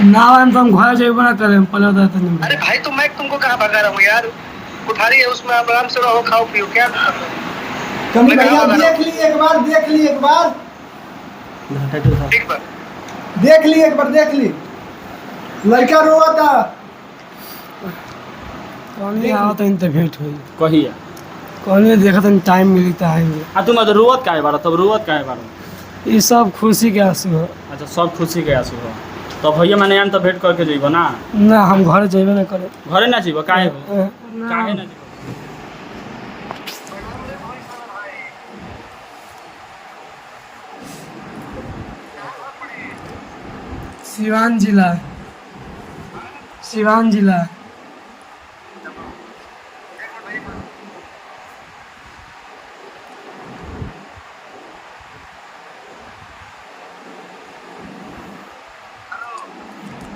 ना हम तो हम घर जाइबो ना करे पहले बता तनी। अरे भाई तो मैं तुमको कहाँ भगा रहा हूँ यार। कोठारी है उसमें आप आराम से रहो खाओ पियो क्या कभी भैया देख ली एक बार, देख ली एक बार, ठीक बा। देख ली एक बार, देख ली लड़का रोआ था। कौन आओ तो इनते भेंट हुई कहिया कौन देखा तनी टाइम मिली तो आएंगे। आ तुम तो रोवत काहे बारो, तब रोवत काहे बारो? ये सब खुशी के आंसू हो। अच्छा सब खुशी के आंसू हो। तो भैया मैंने आम तो भेंट करके जइबो ना। ना हम घर जाइबे ना करे। घरे ना जइबो काहे हो? काहे ना जइबो? सिवान जिला, सिवान जिला।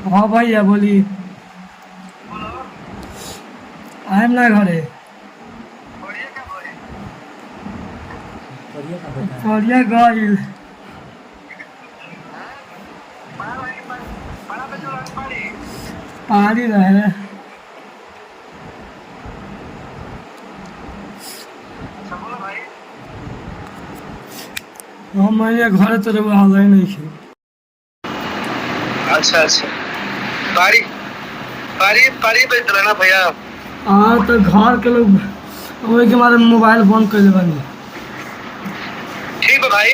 हाँ भैया बोली आएम ना घरे। बढ़िया गइल पहाड़ी रहे। हम मैंने घर तो रहुआ हाल नहीं थी। अच्छा अच्छा पारी पारी पारी पे चला ना भैया। हाँ तो घर के लोग वही के बारे में मोबाइल बंद कर बानी। ठीक है भाई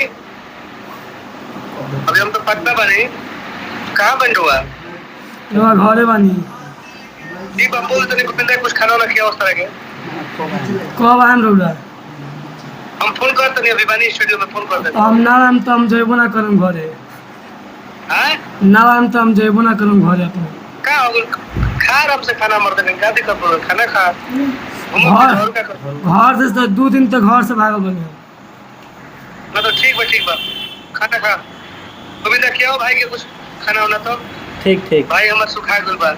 अभी हम तो पटना बने। कहाँ बन हुआ रहुआ घरे बानी। जी बम्बोल तो नहीं कुछ खाना वाना किया उस तरह के। कब आएम रहुआ? हम फोन करते नहीं अभी बनी स्टूडियो में फोन करते हम ना आएम तो हम जेबो ना करम घरे। हैं ना आएम तो हम जेबो ना करम घरे अपने। का हो गइल? खा आराम से खाना मर्द नहीं क्या दिक्कत हो खाना खा घूमो घर फिरो और क्या करो। घर से तो 2 दिन तक घर से भागल बने। ना तो ठीक बा खाना खा गोविंदा क्या हो भाई के कुछ खाना होना तो ठीक ठीक भाई हमार सुखा गइल बा।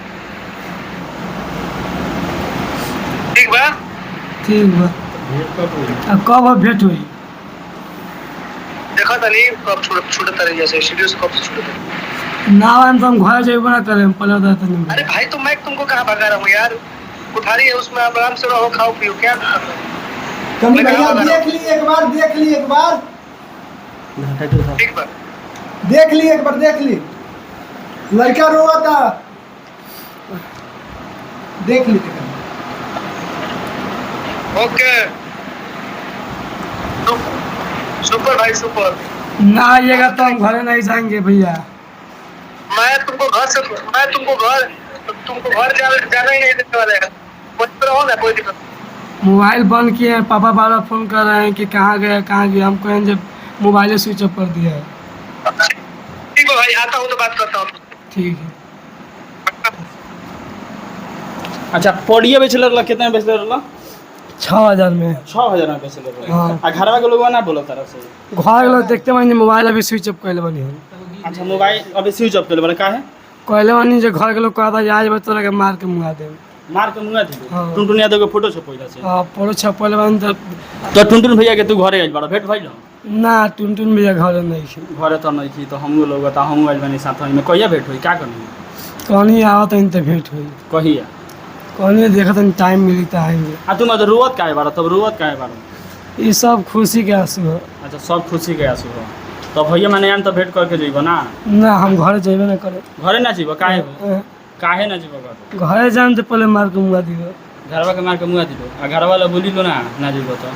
ठीक बा ठीक बा। अब कब अब भेंट हुई? देखो तनी कब छूटत रही जैसे स्टूडियो से कब से छूटत। ना आएम तो हम घर जाइबो ना करे पहले बता तनी। अरे भाई तो मैं तुमको कहाँ भगा रहा हूँ यार। कोठारी है उसमें आप आराम से रहो खाओ पियो क्या कभी भैया देख ली एक बार, देख ली एक बार, ठीक बा। देख ली एक बार, देख ली लड़का रोआ था। देख ली ओके सुपर भाई सुपर। ना आइएगा तो हम घरे नहीं जाएंगे भैया। मैं तुमको घर जाना ही नहीं देने वाले हैं। रहो ना कोई दिक्कत। मोबाइल बंद किए हैं। पापा बार बार फोन कर रहे हैं कि कहाँ गए कहाँ गए। हम कहें जब मोबाइल स्विच ऑफ कर दिया है। ठीक है भाई आता हूँ तो बात करता हूँ। ठीक है। अच्छा पौड़िया बेचले रहला कितना में बेचले रहला? 6000 में। 6000 में बेचले रहला। हाँ। आ घरवा के लोगवा ना बोलो तरह से? घर लोग देखते मैंने मोबाइल अभी स्विच ऑफ कर बनी है। अच्छा मोबाइल अभी स्विच ऑफ कर बोले काहे? कहले बनी जो घर के लोग कहता आज बच्चा के मार के मुँगा दे। मार के मुंगा थी हाँ। टुनटुन यादव के फोटो छपैला से। हाँ फोटो छपल बनी तो टुनटुन भैया के तू घरे आइल बाड़ा भेंट भइल? ना टुनटुन भैया घर नहीं थी। घरे तो नहीं थी तो हमहू लोग बता हमहू आइल बनी साथ में कहिया भेंट हुई का करनी? कौन आओ तो इनते भेंट हुई कहिया कौन देखा तनी टाइम मिली तो आएंगे। आ तुम तो रोवत काहे बारो, तब रोवत काहे बारो? ये सब खुशी के आंसू हो। अच्छा सब खुशी के आंसू हो। तो भैया मैंने आम तो भेंट करके जइबो ना। ना हम घर जाइबे ना करे। घरे ना जइबो काहे हो? काहे ना जइबो घर? घरे जान तो पहले मार के मुँगा दियो। घरवा के मार के मुँगा दिलो आ घरवा ला बोली लो ना जइबो तो।